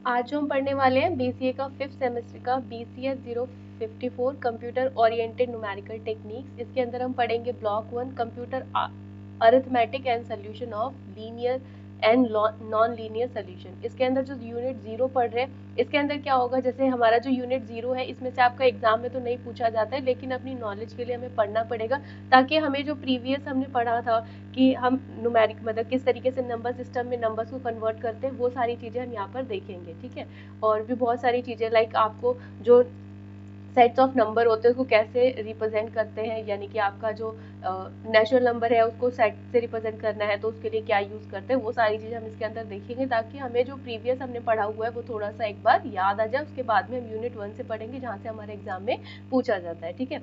आज जो हम पढ़ने वाले हैं बीसीए का 5th सेमेस्टर का BCS 054 computer oriented numerical techniques. इसके अंदर हम पढ़ेंगे block 1 computer arithmetic and solution of linear and non linear solution. इसके अंदर जो यूनिट 0 पढ़ रहे हैं, इसके अंदर क्या होगा, जैसे हमारा जो यूनिट 0 है इसमें से आपका एग्जाम में तो नहीं पूछा जाता है, लेकिन अपनी नॉलेज के लिए हमें पढ़ना पड़ेगा, ताकि हमें जो प्रीवियस हमने पढ़ा था कि हम न्यूमेरिक मतलब किस तरीके से नंबर सिस्टम में नंबर्स को कन्वर्ट करते हैं, वो सारी चीज़ें हम यहाँ पर देखेंगे। ठीक है, और भी बहुत सारी चीज़ें लाइक आपको जो सेट्स ऑफ नंबर होते हैं उसको कैसे रिप्रेजेंट करते हैं, यानी कि आपका जो नेचुरल नंबर है उसको सेट से रिप्रेजेंट करना है तो उसके लिए क्या यूज़ करते हैं, वो सारी चीज़ें हम इसके अंदर देखेंगे, ताकि हमें जो प्रीवियस हमने पढ़ा हुआ है वो थोड़ा सा एक बार याद आ जाए। उसके बाद में हम यूनिट 1 से पढ़ेंगे जहाँ से हमारे एग्जाम में पूछा जाता है। ठीक है,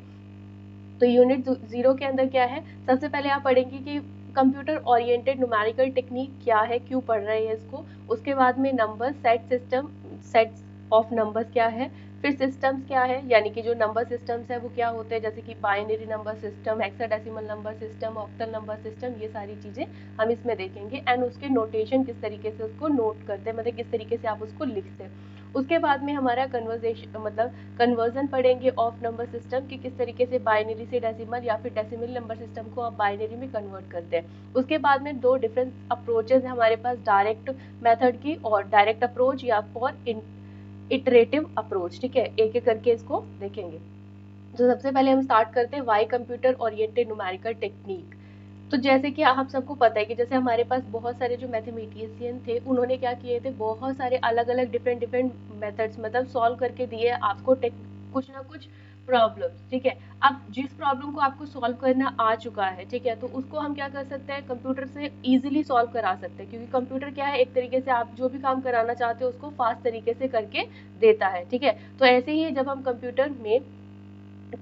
तो यूनिट 0 के अंदर क्या है, सबसे पहले आप पढ़ेंगे कि कंप्यूटर ओरिएंटेड न्यूमेरिकल टेक्निक क्या है, क्यों पढ़ रहे हैं इसको। उसके बाद में number set system, sets of numbers क्या है, फिर सिस्टम्स क्या है, यानी कि जो नंबर सिस्टम्स है वो क्या होते हैं, जैसे कि binary number system, hexadecimal number system, octal number system, ये सारी चीज़ें हम इसमें देखेंगे। एंड उसके नोटेशन किस तरीके से उसको नोट करते हैं, मतलब किस तरीके से आप उसको लिखते हैं। उसके बाद में हमारा कन्वर्जेशन मतलब कन्वर्जन पढ़ेंगे ऑफ नंबर सिस्टम कि किस तरीके से बाइनरी से डेसिमल या फिर डेसिमल नंबर सिस्टम को आप बाइनरी में कन्वर्ट करते हैं। उसके बाद में दो डिफरेंट अप्रोचेज है हमारे पास, डायरेक्ट मेथड की और डायरेक्ट अप्रोच या और इटरेटिव अप्रोच। ठीक है, एक एक करके इसको देखेंगे। तो सबसे पहले हम स्टार्ट करते हैं why computer oriented numerical technique. तो जैसे कि आप सबको पता है कि जैसे हमारे पास बहुत सारे जो मैथमेटिशियन थे, उन्होंने क्या किए थे, बहुत सारे अलग अलग डिफरेंट डिफरेंट मेथड्स मतलब सॉल्व करके दिए आपको कुछ ना कुछ प्रॉब्लम्स। ठीक है, अब जिस प्रॉब्लम को आपको सॉल्व करना आ चुका है, ठीक है, तो उसको हम क्या कर सकते हैं, कंप्यूटर से इजीली सॉल्व करा सकते हैं, क्योंकि कंप्यूटर क्या है, एक तरीके से आप जो भी काम कराना चाहते हो उसको फास्ट तरीके से करके देता है। ठीक है, तो ऐसे ही जब हम कंप्यूटर में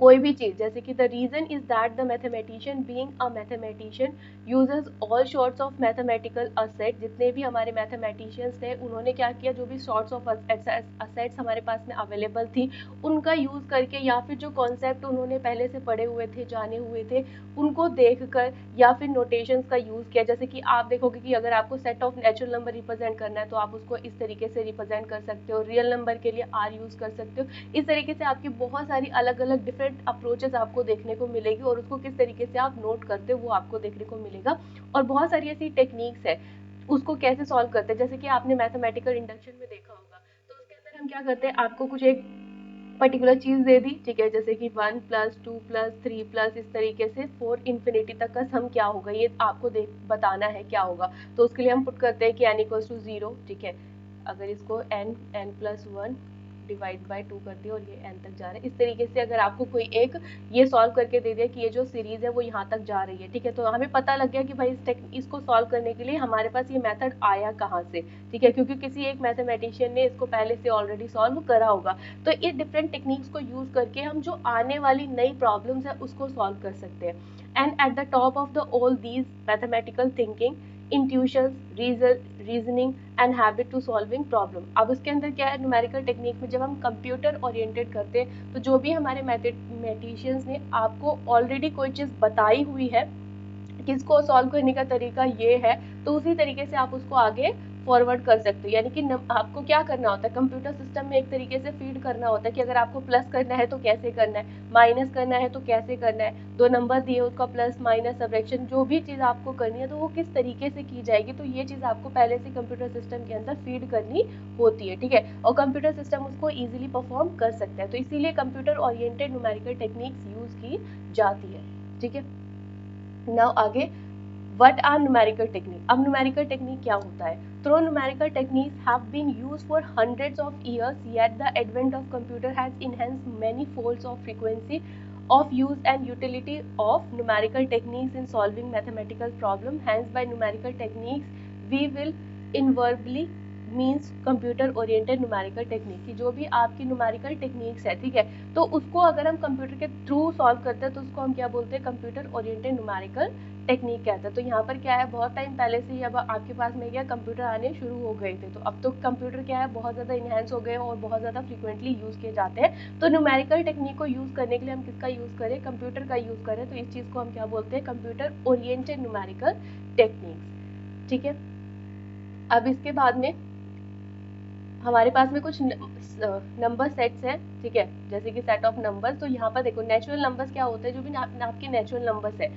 कोई भी चीज, जैसे कि the reason is that the mathematician being a mathematician uses all sorts of mathematical asset. जितने भी हमारे मैथमेटिशियंस थे उन्होंने क्या किया, जो भी सॉर्ट्स ऑफ असेट्स हमारे पास में अवेलेबल थी उनका यूज करके, या फिर जो कॉन्सेप्ट उन्होंने पहले से पढ़े हुए थे, जाने हुए थे, उनको देखकर या फिर नोटेशंस का यूज किया। जैसे कि आप देखोगे कि अगर आपको set of natural number represent करना है तो आप उसको इस तरीके से रिप्रेजेंट कर सकते हो, रियल नंबर के लिए आर यूज कर सकते हो। इस तरीके से आपकी बहुत सारी अलग अलग डिफरेंट अप्रोचेस आपको देखने को मिलेगी, और उसको किस तरीके से आप नोट करते हो वो आपको देखने को मिलेगा। और बहुत सारी ऐसी टेक्निक्स है उसको कैसे सॉल्व करते हैं, जैसे कि आपने मैथमेटिकल इंडक्शन में देखा होगा, तो उसके अंदर हम क्या करते हैं, आपको कुछ एक पर्टिकुलर चीज दे दी, ठीक है, जैसे कि 1 प्लस 2 प्लस 3 प्लस इस तरीके से 4 इन्फिनिटी तक का सम क्या होगा, ये आपको बताना है क्या होगा। तो उसके लिए हम पुट करते हैं कि n इक्वल्स टू 0। ठीक है, अगर इसको n प्लस 1 डिवाइड बाय 2 कर दिया और ये n तक जा रहा है, इस तरीके से अगर आपको कोई एक ये सॉल्व करके दे दिया कि ये जो सीरीज है वो यहाँ तक जा रही है, ठीक है, तो हमें पता लग गया कि भाई इसको सॉल्व करने के लिए हमारे पास ये मेथड आया कहाँ से। ठीक है, क्योंकि किसी एक मैथमेटिशियन ने इसको पहले से ऑलरेडी सॉल्व करा होगा। तो इस डिफरेंट टेक्निक्स को यूज करके हम जो आने वाली नई प्रॉब्लम्स है उसको सॉल्व कर सकते हैं। And at the top of the all these mathematical thinking, intuitions, reasoning and habit to solving problem. अब उसके अंदर क्या है, न्यूमेरिकल टेक्निक में जब हम कंप्यूटर ओरिएंटेड करते हैं तो जो भी हमारे मैथमेटिशियंस ने आपको ऑलरेडी कोई चीज़ बताई हुई है कि इसको सॉल्व करने का तरीका ये है, तो उसी तरीके से आप उसको आगे फॉरवर्ड कर सकते हो। यानी कि आपको क्या करना होता है, कंप्यूटर सिस्टम में एक तरीके से फीड करना होता है कि अगर आपको प्लस करना है तो कैसे करना है, माइनस करना है तो कैसे करना है, दो नंबर दिए उसका प्लस माइनस सबट्रैक्शन, जो भी चीज़ आपको करनी है तो वो किस तरीके से की जाएगी, तो ये चीज़ आपको पहले से कंप्यूटर सिस्टम के अंदर फीड करनी होती है। ठीक है, और कंप्यूटर सिस्टम उसको ईजिली परफॉर्म कर सकता है, तो इसीलिए computer oriented numerical techniques use की जाती है। ठीक है, नाउ आगे, व्हाट आर न्यूमेरिकल टेक्निक। अब न्यूमेरिकल टेक्निक क्या होता है, though numerical techniques have been used for hundreds of years, yet the advent of computer has enhanced many folds of frequency of use and utility of numerical techniques in solving mathematical problem. Hence by numerical techniques we will invariably means computer oriented numerical technique की जो भी आपकी numerical techniques है, ठीक है, तो उसको अगर हम कंप्यूटर के थ्रू सॉल्व करते हैं तो उसको हम क्या बोलते हैं, कंप्यूटर ओरिएंटेड न्यूमेरिकल टेक्निक कहते हैं। तो यहाँ पर क्या है, बहुत टाइम पहले से ही अब आपके पास में क्या कंप्यूटर आने शुरू हो गए थे, तो अब तो कंप्यूटर क्या है बहुत ज़्यादा इनहेंस हो गए और बहुत ज़्यादा फ्रिक्वेंटली यूज़ किए जाते हैं। तो न्यूमेरिकल टेक्निक को यूज़ करने के लिए हम किसका यूज़ करें, कंप्यूटर का यूज़ करें, तो इस चीज़ को हम क्या बोलते हैं, कंप्यूटर ओरिएंटेड न्यूमेरिकल टेक्निक्स। ठीक है, अब इसके बाद में हमारे पास में कुछ नंबर सेट्स हैं, ठीक है, जैसे कि सेट ऑफ नंबर्स। तो यहाँ पर देखो नेचुरल नंबर्स क्या होते हैं, जो भी आपके नेचुरल नंबर्स है,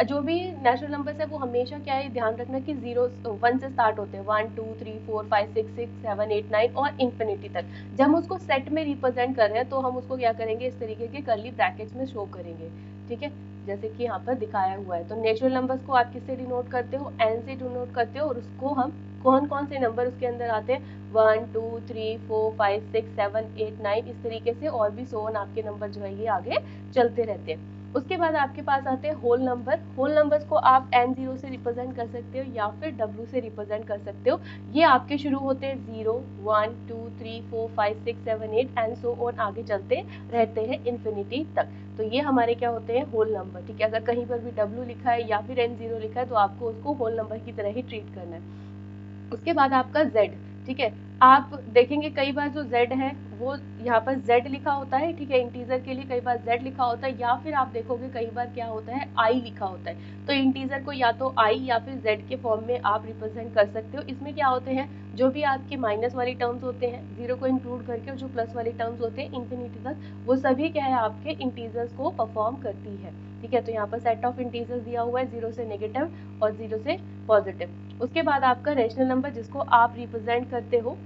जो भी नेचुरल नंबर्स है वो हमेशा क्या है, ध्यान रखना कि 1 से स्टार्ट होते हैं, 1 2 3 4 5 6 6 7 8 9 और इन्फिनिटी तक। जब हम उसको सेट में रिप्रेजेंट कर रहे हैं तो हम उसको क्या करेंगे, इस तरीके के कर्ली ब्रैकेट्स में शो करेंगे, ठीक है, जैसे कि यहाँ पर दिखाया हुआ है। तो नेचुरल नंबर्स को आप किससे डिनोट करते हो, n से डिनोट करते हो, और उसको हम कौन कौन से नंबर उसके अंदर आते हैं, 1 2 3 4 5 6 7 8 9, इस तरीके से और भी सो ऑन आपके नंबर जो है ये आगे चलते रहते हैं। उसके बाद आपके पास आते हैं होल नंबर। होल नंबर्स को आप n0 से रिप्रेजेंट कर सकते हो या फिर w से रिप्रेजेंट कर सकते हो। ये आपके शुरू होते हैं 0 1 2 3 4 5 6 7 8 एंड सो ऑन आगे चलते रहते हैं इन्फिनिटी तक। तो ये हमारे क्या होते हैं, होल नंबर, ठीक है। अगर कहीं पर भी w लिखा है या फिर n0 लिखा है तो आपको उसको होल नंबर की तरह ही ट्रीट करना है। उसके बाद आपका z, ठीक है। आप देखेंगे कई बार जो z है वो यहाँ पर z लिखा होता है, ठीक है, इंटीजर के लिए कई बार z लिखा होता है, या फिर आप देखोगे कई बार क्या होता है i लिखा होता है। तो इंटीजर को या तो i या फिर z के फॉर्म में आप रिप्रेजेंट कर सकते हो। इसमें क्या होते हैं, जो भी आपके माइनस वाली टर्म्स होते हैं, जीरो को इंक्लूड करके, और जो प्लस वाली टर्म्स होते हैं इन्फिनिटी तक, वो सभी क्या है आपके इंटीजर्स को परफॉर्म करती है, ठीक है। तो यहाँ पर सेट ऑफ इंटीजर्स दिया हुआ है, 0 से नेगेटिव और 0 से पॉजिटिव। उसके बाद आपका रेशनल नंबर, जिसको आप रिप्रेजेंट करते हो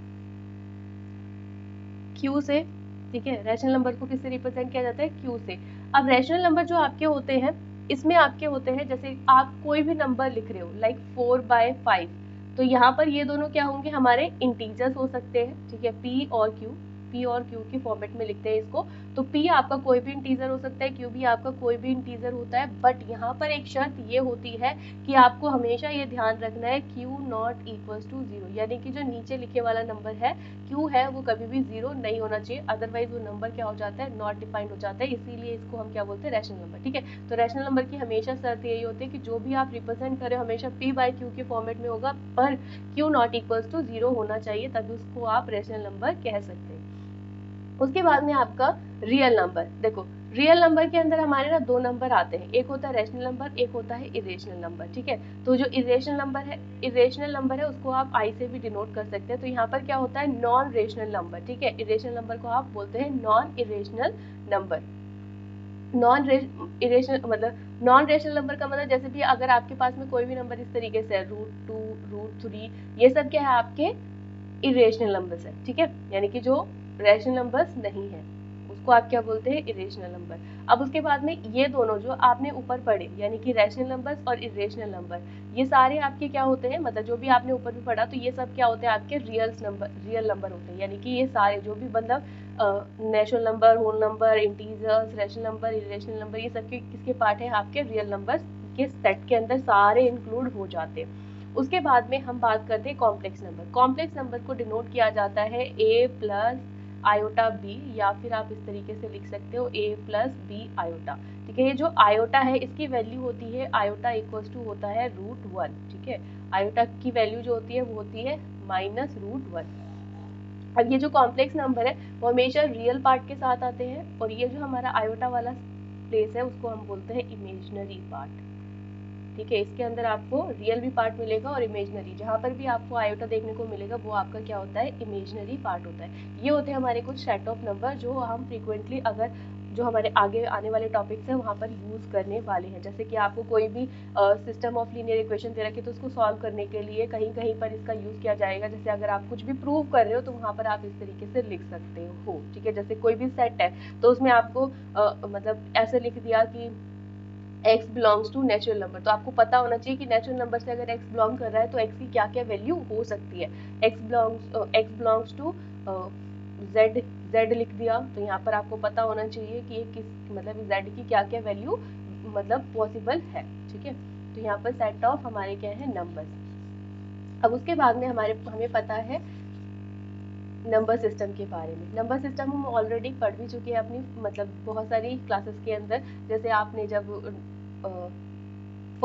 q से, ठीक है। रैशनल नंबर को किससे रिप्रेजेंट किया जाता है, q से। अब रैशनल नंबर जो आपके होते हैं, इसमें आपके होते हैं, जैसे आप कोई भी नंबर लिख रहे हो लाइक 4/5, तो यहाँ पर ये दोनों क्या होंगे, हमारे इंटीजर्स हो सकते हैं, ठीक है, p और q के फॉर्मेट में लिखते हैं इसको। तो p आपका कोई भी इंटीजर हो सकता है, q भी आपका कोई भी इंटीजर होता है, बट यहाँ पर एक शर्त ये होती है कि आपको हमेशा ये ध्यान रखना है q नॉट इक्वल्स टू 0, यानी कि जो नीचे लिखे वाला नंबर है q है वो कभी भी 0 नहीं होना चाहिए, अदरवाइज वो नंबर क्या हो जाता है, नॉट डिफाइंड हो जाता है। इसीलिए इसको हम क्या बोलते हैं, रैशनल नंबर, ठीक है। तो रैशनल नंबर की हमेशा शर्त यही होती है कि जो भी आप रिप्रेजेंट करें हमेशा p/q के फॉर्मेट में होगा, पर q नॉट इक्वल्स टू 0 होना चाहिए, तभी उसको आप रैशनल नंबर कह सकते हैं। उसके बाद में आपका रियल नंबर, देखो रियल नंबर के अंदर हमारे ना दो नंबर आते हैं, एक होता है रैशनल नंबर, एक होता है इरेशनल नंबर, ठीक है। तो जो इरेशनल नंबर है उसको आप आई से भी डिनोट कर सकते हैं। तो यहाँ पर क्या होता है, नॉन रेशनल नंबर, ठीक है। इरेशनल नंबर को आप बोलते हैं नॉन इरेशनल नंबर। इरेशनल मतलब नॉन रेशनल नंबर का मतलब, जैसे भी अगर आपके पास में कोई भी नंबर इस तरीके से है, √2 √3, ये सब क्या है आपके इरेशनल नंबर्स है, ठीक है, यानी कि जो रैशनल नंबर्स नहीं है उसको आप क्या बोलते हैं, इरेशनल नंबर। अब उसके बाद में ये दोनों जो आपने ऊपर पढ़े, यानी कि रैशनल नंबर्स और इरेशनल नंबर, ये सारे आपके क्या होते हैं, मतलब जो भी आपने ऊपर भी पढ़ा, तो ये सब क्या होते हैं आपके रियल नंबर होते हैं। यानी कि ये सारे जो भी मतलब natural number, whole number, integers, rational number, irrational number, ये सब किसके पार्ट है, आपके रियल नंबर्स के सेट के अंदर सारे इंक्लूड हो जाते हैं। उसके बाद में हम बात करते हैं कॉम्प्लेक्स नंबर। कॉम्प्लेक्स नंबर को डिनोट किया जाता है a प्लस आयोटा b, या फिर आप इस तरीके से लिख सकते हो a प्लस b आयोटा, ठीक है। ये जो आयोटा है इसकी वैल्यू होती है, आयोटा इक्वल्स टू होता है √1, ठीक है। आयोटा की वैल्यू जो होती है वो होती है -√1। अब ये जो कॉम्प्लेक्स नंबर है वो हमेशा रियल पार्ट के साथ आते हैं, और ये जो हमारा आयोटा वाला प्लेस है उसको हम बोलते हैं इमेजिनरी पार्ट, ठीक है। इसके अंदर आपको रियल भी पार्ट मिलेगा और इमेजिनरी, जहाँ पर भी आपको आयोटा देखने को मिलेगा वो आपका क्या होता है, इमेजिनरी पार्ट होता है। ये होते हैं हमारे कुछ सेट ऑफ नंबर जो हम फ्रीक्वेंटली, अगर जो हमारे आगे आने वाले टॉपिक्स हैं वहाँ पर यूज़ करने वाले हैं। जैसे कि आपको कोई भी सिस्टम ऑफ लीनियर इक्वेशन दे रखी है तो उसको सॉल्व करने के लिए कहीं कहीं पर इसका यूज़ किया जाएगा। जैसे अगर आप कुछ भी प्रूव कर रहे हो तो वहाँ पर आप इस तरीके से लिख सकते हो, ठीक है। जैसे कोई भी सेट है तो उसमें आपको मतलब ऐसे लिख दिया कि x belongs to natural number, तो आपको पता होना चाहिए कि नेचुरल नंबर से अगर x बिलोंग कर रहा है तो x की क्या क्या वैल्यू हो सकती है। x बिलोंग्स टू z लिख दिया, तो यहाँ पर आपको पता होना चाहिए कि ये किस मतलब z की क्या क्या वैल्यू मतलब पॉसिबल है, ठीक है। तो यहाँ पर सेट ऑफ हमारे क्या है, नंबर्स। अब उसके बाद में हमें पता है नंबर सिस्टम के बारे में। नंबर सिस्टम हम ऑलरेडी पढ़ भी चुके हैं अपनी मतलब बहुत सारी क्लासेस के अंदर। जैसे आपने जब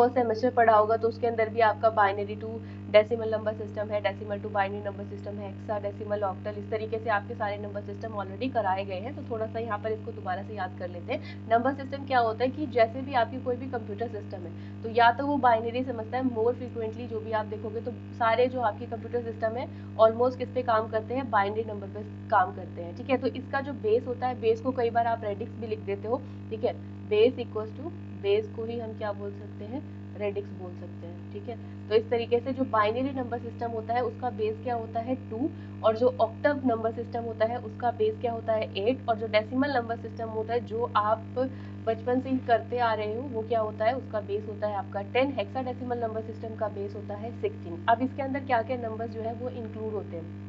फर्स्ट सेमेस्टर पढ़ा होगा तो उसके अंदर भी आपका binary to decimal number system है, decimal to binary number system है, हेक्साडेसिमल, ऑक्टल, इस तरीके से आपके सारे नंबर सिस्टम ऑलरेडी कराए गए हैं। तो थोड़ा सा यहाँ पर इसको दोबारा से याद कर लेते हैं। नंबर सिस्टम क्या होता है कि जैसे भी आपकी कोई भी कंप्यूटर सिस्टम है तो या तो वो बाइनरी समझता है, मोर फ्रिक्वेंटली जो भी आप देखोगे तो सारे जो आपके कंप्यूटर सिस्टम है ऑलमोस्ट किस पे काम करते हैं, बाइनरी नंबर पे काम करते हैं। ठीक है, तो इसका जो बेस होता है, बेस को कई बार आप रेडिक्स भी लिख देते हो। ठीक है, बेस इक्वल्स टू, बेस को ही हम क्या बोल सकते हैं, रेडिक्स बोल सकते हैं। ठीक है, तो इस तरीके से जो बाइनरी नंबर सिस्टम होता है उसका बेस क्या होता है 2, और जो ऑक्टव नंबर सिस्टम होता है उसका बेस क्या होता है 8, और जो डेसिमल नंबर सिस्टम होता है जो आप बचपन से ही करते आ रहे हो वो क्या होता है, उसका बेस होता है आपका 10। हेक्साडेसिमल नंबर सिस्टम का बेस होता है 16। अब इसके अंदर क्या क्या नंबर जो है वो इंक्लूड होते हैं।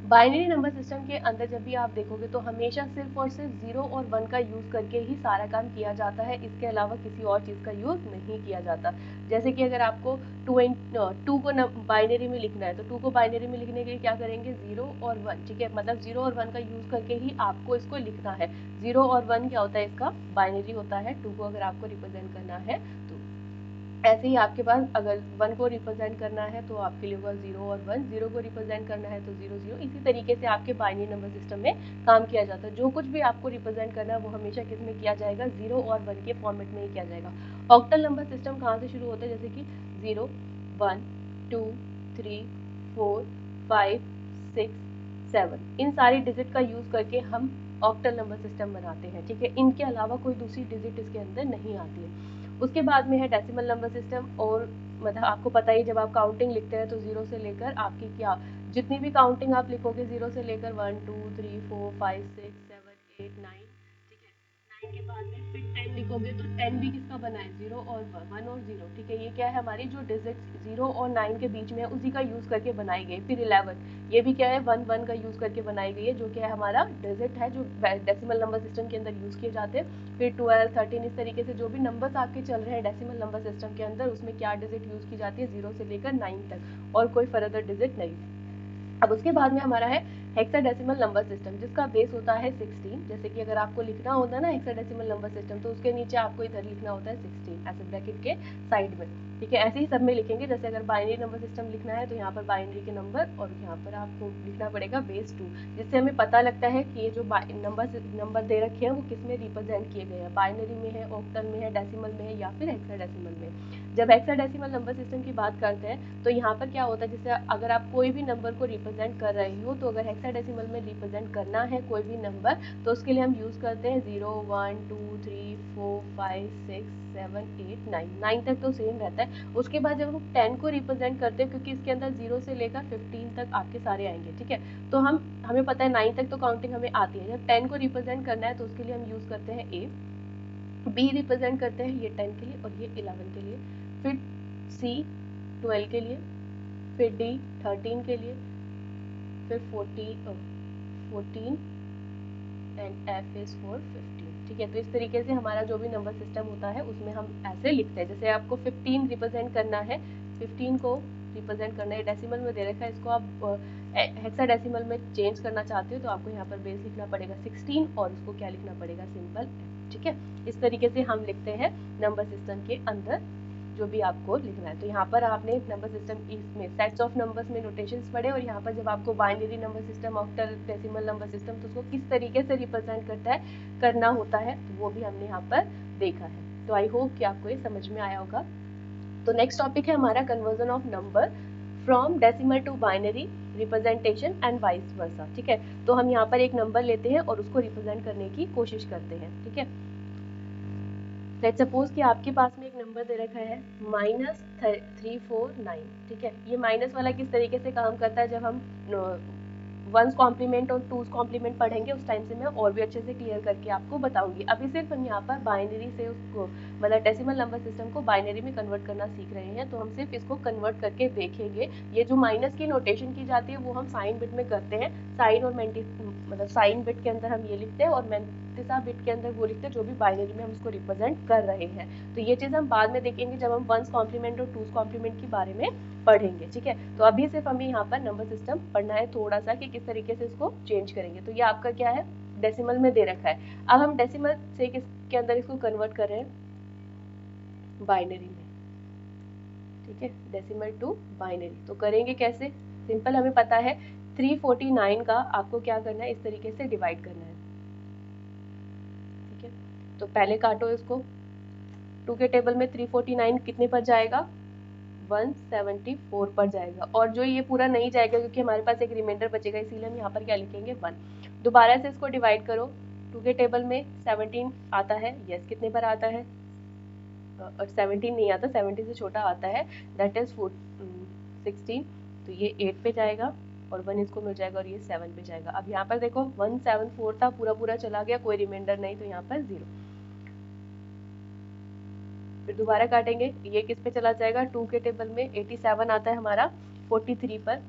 बाइनरी नंबर सिस्टम के अंदर जब भी आप देखोगे तो हमेशा सिर्फ और सिर्फ 0 और 1 का यूज करके ही सारा काम किया जाता है, इसके अलावा किसी और चीज का यूज नहीं किया जाता। जैसे कि अगर आपको 2 को बाइनरी में लिखना है तो 2 को बाइनरी में लिखने के लिए क्या करेंगे, 0 और 1। ठीक है, मतलब 0 और 1 का यूज करके ही आपको इसको लिखना है। 0 और 1 क्या होता है, इसका बाइनरी होता है। 2 को अगर आपको रिप्रेजेंट करना है तो ऐसे ही आपके पास अगर 1 को रिप्रेजेंट करना है तो आपके लिए होगा 0 और 1, 0 को रिप्रेजेंट करना है तो 0 0। इसी तरीके से आपके बाइनरी नंबर सिस्टम में काम किया जाता है। जो कुछ भी आपको रिप्रेजेंट करना है वो हमेशा किस में किया जाएगा, 0 और 1 के फॉर्मेट में ही किया जाएगा। ऑक्टल नंबर सिस्टम कहाँ से शुरू होता है, जैसे कि 0 1 2 3 4 5 6 7, इन सारी डिजिट का यूज करके हम ऑक्टल नंबर सिस्टम बनाते हैं। ठीक है, इनके अलावा कोई दूसरी डिजिट इसके अंदर नहीं आती है। उसके बाद में है डेसिमल नंबर सिस्टम, और मतलब आपको पता ही जब आप काउंटिंग लिखते हैं तो 0 से लेकर आपकी क्या जितनी भी काउंटिंग आप लिखोगे 0 से लेकर 1 2 3 4 5 6 7 8 9, ठीक है, 9 के बाद में फिर 10 लिखोगे तो 10 भी किसका बना है, 0 और 1 और 0। ठीक है, ये क्या है, हमारी जो डिजिट 0 और 9 के बीच में है उसी का यूज करके बनाई गई। फिर 11, ये भी क्या है, 1 1 का यूज करके बनाई गई है, जो क्या है हमारा डिजिट है जो डेसिमल नंबर सिस्टम के अंदर यूज किए जाते हैं। फिर 12 13, इस तरीके से जो भी नंबर्स आपके चल रहे हैं डेसिमल नंबर सिस्टम के अंदर उसमें क्या डिजिट यूज की जाती है, 0 से लेकर 9 तक, और कोई फर्दर डिजिट नहीं। अब उसके बाद में हमारा है हेक्साडेसिमल नंबर सिस्टम, जिसका बेस होता है 16। जैसे कि अगर आपको लिखना होता है ना हेक्साडेसिमल नंबर सिस्टम तो उसके नीचे आपको इधर लिखना होता है 16 ऐसे ब्रैकेट के साइड में। ठीक है, ऐसे ही सब में लिखेंगे। जैसे अगर बाइनरी नंबर सिस्टम लिखना है तो यहाँ पर बाइनरी के नंबर, और यहाँ पर आपको लिखना पड़ेगा बेस 2, जिससे हमें पता लगता है कि ये जो नंबर दे रखे हैं वो किस में रिप्रेजेंट किए गए हैं, बाइनरी में है, ऑक्टल में है, डेसिमल में है, या फिर हेक्साडेसिमल में। जब हेक्साडेसिमल नंबर सिस्टम की बात करते हैं तो यहाँ पर क्या होता है, जैसे अगर आप कोई भी नंबर को रिप्रेजेंट कर रहे हो तो अगर हेक्साडेसिमल में रिप्रेजेंट करना है कोई भी नंबर तो उसके लिए हम यूज करते हैं 0 1 2 3 4 5 6 7 8 9, 9 तक तो सेम रहता है। उसके बाद जब हम 10 को रिप्रेजेंट करते हैं, क्योंकि इसके अंदर 0 से लेकर 15 तक आपके सारे आएंगे। ठीक है, तो हमें पता है 9 तक तो काउंटिंग हमें आती है। जब 10 को रिप्रेजेंट करना है तो उसके लिए हम यूज करते हैं ए, बी रिप्रेजेंट करते हैं ये 10 के लिए और ये 11 के लिए, फिर सी 12 के लिए, फिर डी 13 के लिए, फिर 14 एंड एफ इज फॉर 15। ठीक है, तो इस तरीके से हमारा जो भी नंबर सिस्टम होता है उसमें हम ऐसे लिखते हैं। जैसे आपको 15 रिप्रेजेंट करना है, 15 को रिप्रेजेंट करना है, डेसिमल में दे रखा है, इसको आप हेक्साडेसिमल में चेंज करना चाहते हो तो आपको यहाँ पर बेस लिखना पड़ेगा 16 और उसको क्या लिखना पड़ेगा, सिंपल एफ। ठीक है, इस तरीके से हम लिखते हैं नंबर सिस्टम के अंदर जो भी आपको लिखना है। तो यहाँ पर आपने नंबर सिस्टम इसमें सेट्स ऑफ नंबर्स में नोटेशंस पढ़े, और यहाँ पर जब आपको binary number system, octal, decimal number system तो उसको किस तरीके से रिप्रेजेंट करना होता है तो वो भी हमने यहाँ पर देखा है। तो आई होप कि आपको ये समझ में आया होगा। तो नेक्स्ट टॉपिक है हमारा conversion of number from decimal to binary representation and vice versa. ठीक है, तो हम यहाँ पर एक नंबर लेते हैं और उसको रिप्रेजेंट करने की कोशिश करते हैं। ठीक है, लेट्स सपोज कि आपके पास में एक नंबर दे रखा है -349। ठीक है, ये माइनस वाला किस तरीके से काम करता है, जब हम वंस कॉम्प्लीमेंट और टूज कॉम्प्लीमेंट पढ़ेंगे उस टाइम से मैं और भी अच्छे से क्लियर करके आपको बताऊंगी। अभी सिर्फ हम यहाँ पर बाइनरी से उसको मतलब डेसिमल नंबर सिस्टम को बाइनरी में कन्वर्ट करना सीख रहे हैं, तो हम सिर्फ इसको कन्वर्ट करके देखेंगे। ये जो माइनस की नोटेशन की जाती है वो हम साइन बिट में करते हैं। साइन और मतलब साइन बिट के अंदर हम ये लिखते हैं और मेंटिसा बिट के अंदर वो लिखते हैं जो भी बाइनरी में हम उसको रिप्रेजेंट कर रहे हैं। तो ये चीज़ हम बाद में देखेंगे जब हम वंस कॉम्प्लीमेंट और टूज कॉम्प्लीमेंट के बारे में पढ़ेंगे। ठीक है, तो अभी सिर्फ हमें यहाँ पर नंबर सिस्टम पढ़ना है थोड़ा सा कि किस तरीके से इसको चेंज करेंगे। तो ये आपका क्या है, डेसिमल में दे रखा है। अब हम डेसिमल से किसके अंदर इसको कन्वर्ट कर रहे हैं, बाइनरी में। ठीक है, डेसिमल टू बाइनरी। तो करेंगे कैसे, सिंपल, हमें पता है 349 का आपको क्या करना है, इस तरीके से डिवाइड करना है। ठीक है, तो पहले काटो इसको, 2 के टेबल में 349 कितने पर जाएगा, 174 पर जाएगा। और जो ये पूरा नहीं जाएगा क्योंकि हमारे पास एक रिमाइंडर बचेगा, इसीलिए हम यहाँ पर क्या लिखेंगे, 1। दोबारा से इसको डिवाइड करो, 2 के टेबल में 17 आता है, यस, कितने पर आता है, और 17 नहीं आता, 70 से छोटा आता है, दैट इज 16। तो ये 8 पे जाएगा और 1 इसको मिल जाएगा और ये 7 पे जाएगा। अब यहाँ पर देखो 174 था, पूरा पूरा चला गया, कोई रिमाइंडर नहीं, तो यहाँ पर 0। फिर दोबारा काटेंगे, ये किस पे चला जाएगा, 2 के टेबल में 87 आता है हमारा, 43 पर,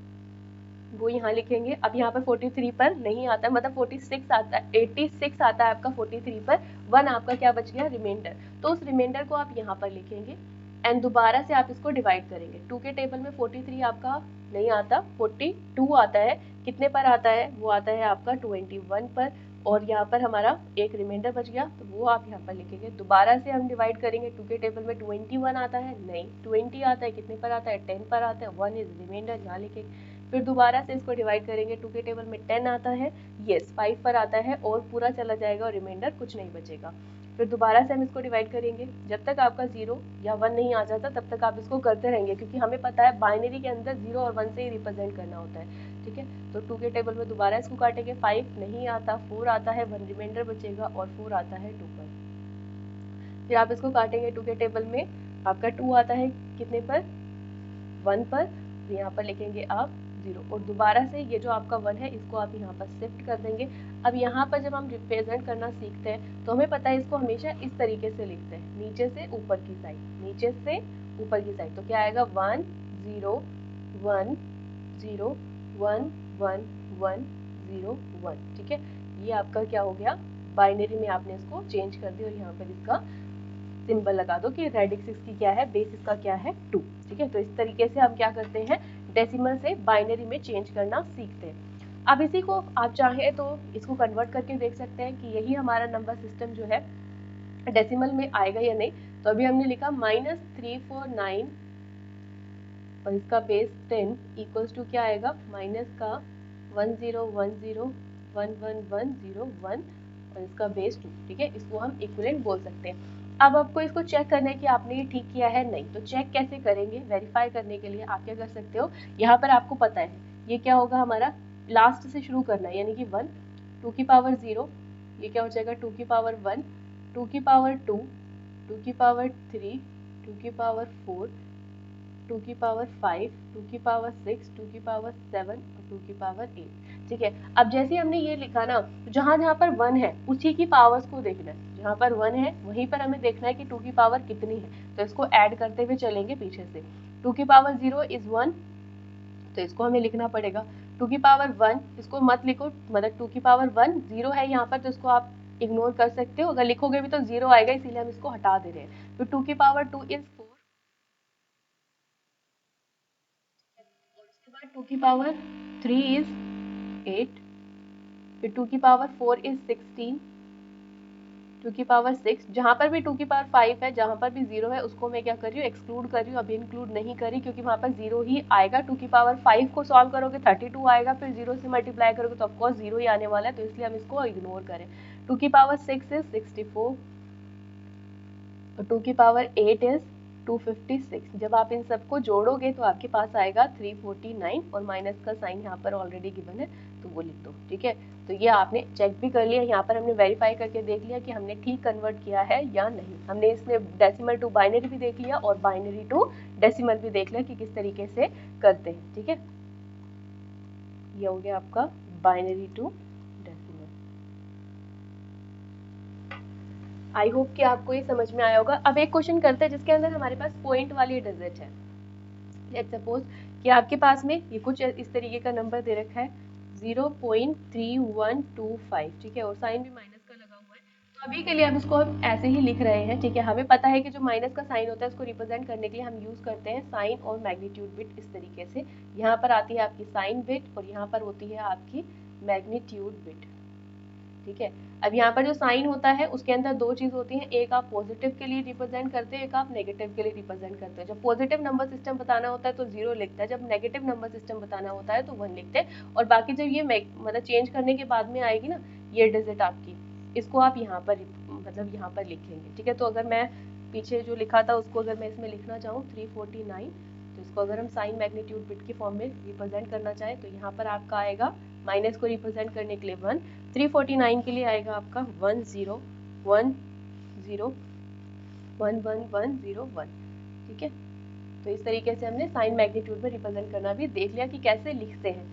वो यहाँ लिखेंगे। अब यहाँ पर 43 पर नहीं आता, मतलब 46 आता है, 86 आता है आपका 43 पर, 1 आपका क्या बच गया, रिमाइंडर। तो उस रिमाइंडर को आप यहाँ पर लिखेंगे एंड दोबारा से आप इसको डिवाइड करेंगे। 2 के टेबल में 43 आपका नहीं आता, 42 आता है, कितने पर आता है, वो आता है आपका 21 पर, और यहाँ पर हमारा एक रिमाइंडर बच गया, तो वो आप यहाँ पर लिखेंगे। दोबारा से हम डिवाइड करेंगे, 2 के टेबल में 21 आता है, नहीं, 20 आता है, कितने पर आता है, 10 पर आता है, 1 इज रिमाइंडर, यहाँ लिखेंगे। फिर दोबारा से इसको डिवाइड करेंगे, 2 के टेबल में 10 आता है, यस, 5 पर आता है, और पूरा चला जाएगा और रिमाइंडर कुछ नहीं बचेगा। फिर दोबारा से हम इसको डिवाइड करेंगे, जब तक आपका 0 या 1 नहीं आ जाता तब तक आप इसको करते रहेंगे, क्योंकि हमें पता है बाइनरी के अंदर 0 और 1 से ही रिप्रेजेंट करना होता है। ठीक है, तो 2 के टेबल में दोबारा इसको काटेंगे, 5 नहीं आता, 4 आता है, 1 रिमाइंडर बचेगा और 4 आता है 2 पर। फिर आप इसको काटेंगे, 2 के टेबल में आपका 2 आता है, कितने पर, 1 पर, यहाँ पर लिखेंगे आप 0, और दोबारा से ये जो आपका 1 है इसको आप यहाँ पर शिफ्ट कर देंगे। अब यहाँ पर जब हम रिप्रेजेंट करना सीखते हैं तो हमें पता है इसको हमेशा इस तरीके से लिखते हैं, नीचे से ऊपर की साइड, नीचे से ऊपर की साइड। तो क्या आएगा, 1 0 1 0 1 1 1 0 1। ठीक है, ये आपका क्या हो गया, बाइनरी में आपने इसको चेंज कर दिया, और यहाँ पर इसका सिंबल लगा दो कि रेडिक्स इसकी क्या है, बेस इसका क्या है, 2। ठीक है, तो इस तरीके से हम क्या करते हैं, डेसिमल से बाइनरी में चेंज करना सीखते हैं। अब इसी को आप चाहें तो इसको कन्वर्ट करके देख सकते हैं कि यही हमारा नंबर सिस्टम जो है डेसिमल में आएगा या नहीं। तो अभी हमने लिखा -349 और इसका बेस 10 इक्वल्स टू क्या आएगा, माइनस का 1010111001 और इसका बेस 2। ठीक है, इसको हम इक्विवेलेंट बोल सकते हैं। अब आपको इसको चेक करना है कि आपने ये ठीक किया है नहीं, तो चेक कैसे करेंगे, वेरीफाई करने के लिए आप क्या कर सकते हो, यहाँ पर आपको पता है ये क्या होगा, हमारा लास्ट से शुरू करना है, यानी कि 1, 2 की पावर 0, ये क्या हो जाएगा, 2 की पावर 1, 2 की पावर 2, 2 की पावर 3, 2 की पावर 4, 2 की पावर 5, 2 की पावर 6, 2 की पावर 7 और 2 की पावर 8। ठीक है, अब जैसे हमने ये लिखा ना, जहाँ जहाँ पर 1 है उसी की पावर्स को देखना है, जहाँ पर 1 है वहीं पर हमें देखना है कि 2 की पावर कितनी है, तो इसको ऐड करते हुए चलेंगे पीछे से। 2 की पावर 0 इज 1, तो इसको हमें लिखना पड़ेगा। 2 की पावर 1 इसको मत लिखो, मतलब 2 की पावर 1 0 है यहाँ पर, तो इसको आप इग्नोर कर सकते हो, अगर लिखोगे भी तो 0 आएगा, इसीलिए हम इसको हटा दे रहे हैं। तो 2 की पावर 2 इज 4, और उसके बाद 2 की पावर 3 इज 8, फिर 2 की पावर 4 इज 16, 2 की पावर 6, जहाँ पर भी 2 की पावर 5 है, जहाँ पर भी 0 है उसको मैं क्या कर रही हूँ, एक्सक्लूड कर रही हूँ, अभी इंक्लूड नहीं करी, क्योंकि वहाँ पर 0 ही आएगा। 2 की पावर 5 को सॉल्व करोगे 32 आएगा, फिर 0 से मल्टीप्लाई करोगे तो ऑफकोर्स 0 ही आने वाला है, तो इसलिए हम इसको इग्नोर करें। 2 की पावर 6 इज 64 और 2 की पावर 8 इज 256। जब आप इन सबको जोड़ोगे तो आपके पास आएगा 349, और माइनस का साइन यहाँ पर ऑलरेडी गिवन है तो वो लिख दो। ठीक है, तो ये आपने चेक भी कर लिया, यहाँ पर हमने वेरीफाई करके देख लिया कि हमने ठीक कन्वर्ट किया है या नहीं। हमने इसमें डेसिमल टू बाइनरी भी देख लिया और बाइनरी टू डेसिमल भी देख लिया कि किस तरीके से करते हैं। ठीक है, ये हो गया आपका binary to decimal. I hope कि आपको ये समझ में आया होगा। अब एक क्वेश्चन करते हैं जिसके अंदर हमारे पास पॉइंट वाली डिजिट है। लेट्स सपोज कि आपके पास में ये कुछ इस तरीके का नंबर दे रखा है 0.3125। ठीक है, और साइन भी माइनस का लगा हुआ है, तो अभी के लिए हम इसको हम ऐसे ही लिख रहे हैं। ठीक है, हमें पता है कि जो माइनस का साइन होता है उसको रिप्रेजेंट करने के लिए हम यूज करते हैं साइन और मैग्नीट्यूड बिट। इस तरीके से यहाँ पर आती है आपकी साइन बिट और यहाँ पर होती है आपकी मैग्नीट्यूड बिट। ठीक है। अब यहाँ पर जो साइन होता है उसके अंदर दो चीज होती हैं, एक आप पॉजिटिव के लिए रिप्रेजेंट करते हैं, एक आप नेगेटिव के लिए रिप्रेजेंट करते हैं। जब पॉजिटिव नंबर सिस्टम बताना होता है तो 0 लिखता है, जब नेगेटिव नंबर सिस्टम बताना होता है तो 1 लिखते हैं। और बाकी जब ये मतलब चेंज करने के बाद में आएगी ना ये डिजिट आपकी, इसको आप यहाँ पर मतलब यहाँ पर लिखेंगे, ठीक है। तो अगर मैं पीछे जो लिखा था उसको अगर मैं इसमें लिखना चाहूँ 349, तो इसको अगर हम साइन मैग्नीट्यूड बिट की फॉर्म में रिप्रेजेंट करना चाहे तो यहाँ पर आपका आएगा माइनस को रिप्रेजेंट करने के लिए 1, 349 के लिए आएगा आपका 1 0 1 0 1 1 1 0 1, ठीक है। तो इस तरीके से हमने साइन मैग्नीट्यूड में रिप्रेजेंट करना भी देख लिया कि कैसे लिखते हैं।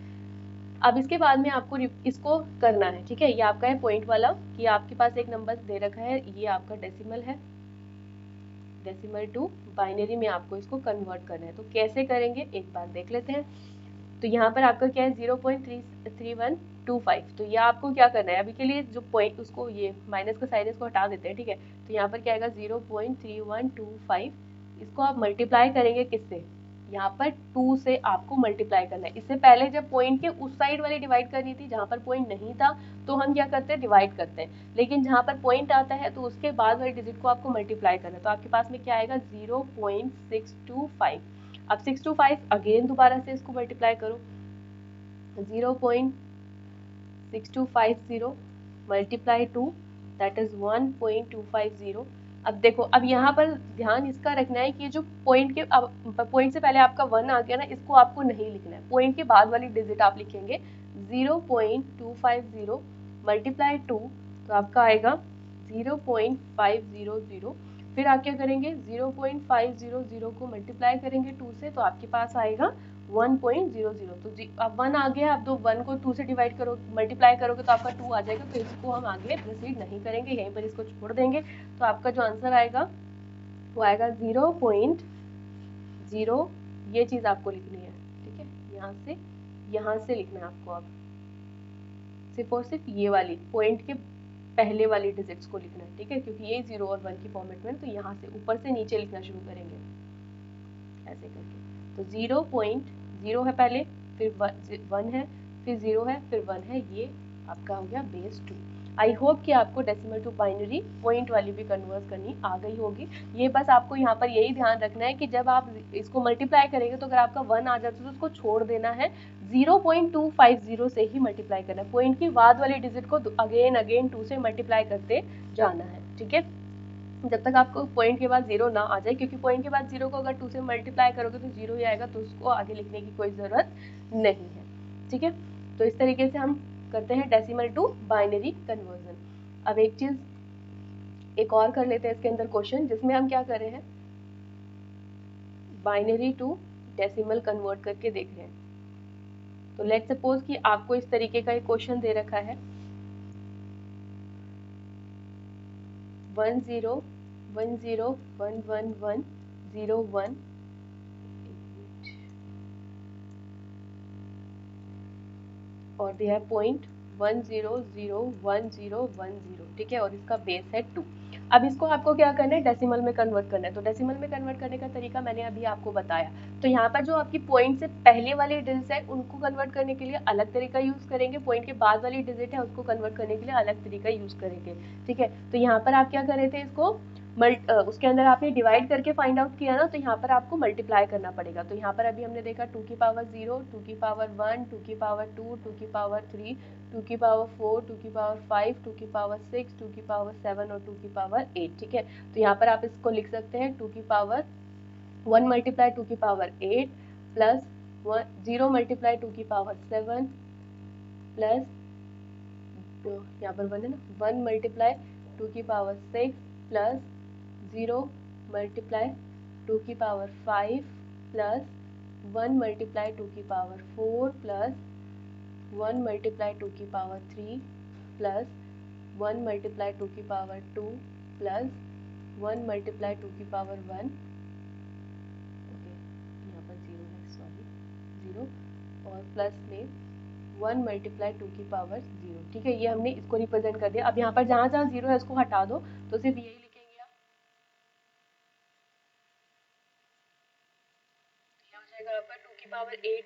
अब इसके बाद में आपको इसको करना है, ठीक है। ये आपका है पॉइंट वाला कि आपके पास एक नंबर दे रखा है, ये आपका डेसिमल है, डेसिमल टू बाइनरी में आपको इसको कन्वर्ट करना है। तो कैसे करेंगे एक बार देख लेते हैं। तो यहाँ पर आपका क्या है 0.3125, तो ये आपको क्या करना है अभी के लिए जो पॉइंट उसको ये माइनस का साइन इसको हटा देते हैं, ठीक है। तो यहाँ पर क्या आएगा 0.3125, इसको आप मल्टीप्लाई करेंगे किससे, यहाँ पर 2 से आपको मल्टीप्लाई करना है। इससे पहले जब पॉइंट के उस साइड वाली डिवाइड करनी थी जहाँ पर पॉइंट नहीं था तो हम क्या करते हैं डिवाइड करते हैं, लेकिन जहाँ पर पॉइंट आता है तो उसके बाद वाली डिजिट को आपको मल्टीप्लाई करना है। तो आपके पास में क्या आएगा 0.625। अब 625 अगेन दोबारा से इसको मल्टीप्लाई करो, 0.6250 मल्टीप्लाई टू दैट इज 1.250। अब देखो अब यहाँ पर ध्यान इसका रखना है कि जो पॉइंट के अब पॉइंट से पहले आपका 1 आ गया ना, इसको आपको नहीं लिखना है, पॉइंट के बाद वाली डिजिट आप लिखेंगे 0.250 मल्टीप्लाई टू, तो आपका आएगा 0.500। फिर आप क्या करेंगे 0.500 को मल्टीप्लाई करेंगे 2 से, तो आपके पास आएगा 1.00। तो अब 1 आ गया, अब दो 1 को 2 से डिवाइड करो मल्टीप्लाई करोगे तो आपका 2 आ जाएगा। तो इसको हम आगे प्रोसीड नहीं करेंगे, यहीं पर इसको छोड़ देंगे। तो आपका जो आंसर आएगा वो आएगा 0.0, ये चीज आपको लिखनी है, ठीक है। यहाँ से लिखना है आपको, अब सिर्फ और सिर्फ ये वाली पॉइंट के पहले वाली डिजिट्स को लिखना है, ठीक है, क्योंकि ये 0 और 1 की फॉर्मेट में, तो यहाँ से ऊपर से नीचे लिखना शुरू करेंगे ऐसे करके। तो 0.0 है पहले, फिर 1 है, फिर 0 है, फिर 1 है, ये आपका हो गया बेस 2। आई होप कि आपको डेसिमल टू बाइनरी पॉइंट वाली भी कन्वर्ट करनी आ गई होगी। ये बस आपको यहाँ पर यही ध्यान रखना है कि जब आप इसको मल्टीप्लाई करेंगे तो अगर आपका 1 आ जाता है तो उसको छोड़ देना है, 0.250 से ही मल्टीप्लाई करना है। पॉइंट के बाद वाली डिजिट को अगेन अगेन 2 से मल्टीप्लाई करते जाना है, ठीक है, जब तक आपको पॉइंट के बाद 0 ना आ जाए, क्योंकि पॉइंट के बाद 0 को अगर 2 से मल्टीप्लाई करोगे तो 0 ही आएगा, तो उसको आगे लिखने की कोई ज़रूरत नहीं है, ठीक है। तो इस तरीके से हम करते हैं डेसिमल टू बाइनरी कन्वर्जन। अब एक चीज़ एक और कर लेते हैं इसके अंदर क्वेश्चन, जिसमें हम क्या कर रहे हैं बाइनरी टू डेसिमल कन्वर्ट करके देख रहे हैं। तो लेट्स सपोज कि आपको इस तरीके का एक क्वेश्चन दे रखा है 1010111101, और दिया है पॉइंट 1001010, ठीक है, और इसका बेस है 2। अब इसको आपको क्या करना है डेसिमल में कन्वर्ट करना है। तो डेसिमल में कन्वर्ट करने का तरीका मैंने अभी आपको बताया। तो यहाँ पर जो आपकी पॉइंट से पहले वाली डिजिट है उनको कन्वर्ट करने के लिए अलग तरीका यूज करेंगे, पॉइंट के बाद वाली डिजिट है उसको कन्वर्ट करने के लिए अलग तरीका यूज करेंगे, ठीक है। तो यहाँ पर आप क्या कर रहे थे इसको उसके अंदर आपने डिवाइड करके फाइंड आउट किया ना, तो यहाँ पर आपको मल्टीप्लाई करना पड़ेगा। तो यहाँ पर अभी हमने देखा 2 की पावर 0, 2 की पावर 1, 2 की पावर 2, 2 की पावर 3, 2 की पावर 4, 2 की पावर 5, 2 की पावर 6, 2 की पावर 7 और 2 की पावर 8, ठीक है। तो यहाँ पर आप इसको लिख सकते हैं 2 की पावर 1 मल्टीप्लाई 2 की पावर 8 प्लस 0 मल्टीप्लाई 2 की पावर 7 प्लस यहाँ पर 1 है ना, 1 मल्टीप्लाई 2 की पावर 6 प्लस 0 मल्टीप्लाई 2 की पावर 5 प्लस 1 मल्टीप्लाई 2 की पावर 4 प्लस 1 मल्टीप्लाई 2 की पावर 3 प्लस 1 मल्टीप्लाई 2 की पावर 2 प्लस 1 मल्टीप्लाई 2 की पावर 1, ओके यहाँ पर 0 है, सॉरी 0, और प्लस में 1 मल्टीप्लाई 2 की पावर 0, ठीक है। ये हमने इसको रिप्रेजेंट कर दिया। अब यहाँ पर जहाँ जहाँ 0 है उसको हटा दो, तो सिर्फ यही लिखेंगे आप। ये हो जाएगा आपका 2 की पावर 8 इज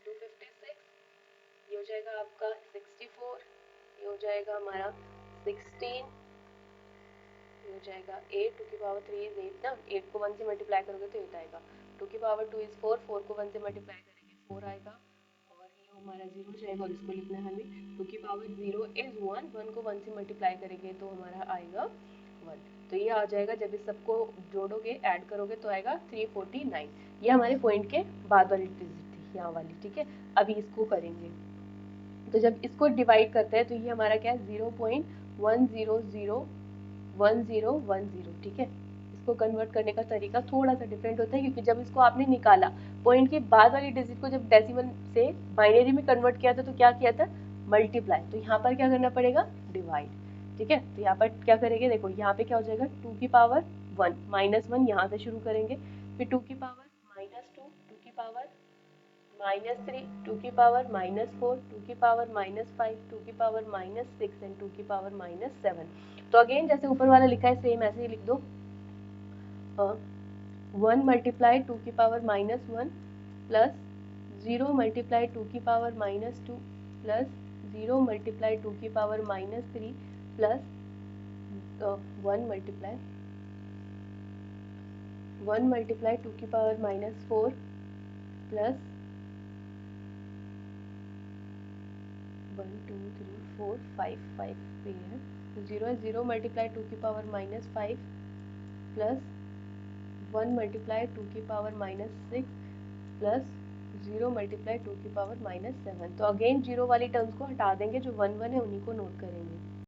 256, ये हो जाएगा आपका 64, ये हो जाएगा हमारा 16, ये हो जाएगा 8, 2 की पावर 3 इज 8 ना, 8 को 1 से मल्टीप्लाई करोगे तो 8 आएगा, 2 की पावर 2 इज 4, 4 को 1 से मल्टीप्लाई करेंगे 4 आएगा, और ये हमारा 0 जाएगा, और इसको लिखना है हमें 2 की पावर 0 इज 1, 1 को 1 से मल्टीप्लाई करेंगे तो हमारा आएगा 1। तो ये आ जाएगा, जब इस सबको जोड़ोगे ऐड करोगे तो आएगा 349। ये हमारे पॉइंट के बाद वाली डिजिट थी, यहाँ वाली, ठीक है। अभी इसको करेंगे, तो जब इसको डिवाइड करते हैं तो ये हमारा क्या है 0.1001010, ठीक है। इसको कन्वर्ट करने का तरीका थोड़ा सा डिफरेंट होता है, क्योंकि जब इसको आपने निकाला पॉइंट के बाद वाली डिजिट को जब डेसिमल से बाइनरी में कन्वर्ट किया था तो क्या किया था, मल्टीप्लाई। तो यहाँ पर क्या करना पड़ेगा, डिवाइड, ठीक है। तो यहाँ पर क्या करेंगे, देखो यहाँ पे क्या हो जाएगा 2 की पावर 1 -1, यहाँ से शुरू करेंगे, फिर 2 की पावर -2, 2 की पावर -3, 2 की पावर -4, 2 की पावर -5, 2 की पावर -6 एंड 2 की पावर -7। तो अगेन जैसे ऊपर वाला लिखा है सेम ऐसे ही लिख दो, 1 मल्टीप्लाई 2 की पावर -1 प्लस 0 मल्टीप्लाई 2 की पावर -2 प्लस 0 मल्टीप्लाई 2 की पावर -3 प्लस 1 मल्टीप्लाई 2 की पावर -4 प्लस 1 2 3 4 5 5 पे है, तो 0 है, 0 मल्टीप्लाई 2 की पावर -5 प्लस 1 मल्टीप्लाई 2 की पावर -6 प्लस 0 मल्टीप्लाई 2 की पावर -7। तो अगेन जीरो वाली टर्म्स को हटा देंगे, जो 1 1 है उन्हीं को नोट करेंगे।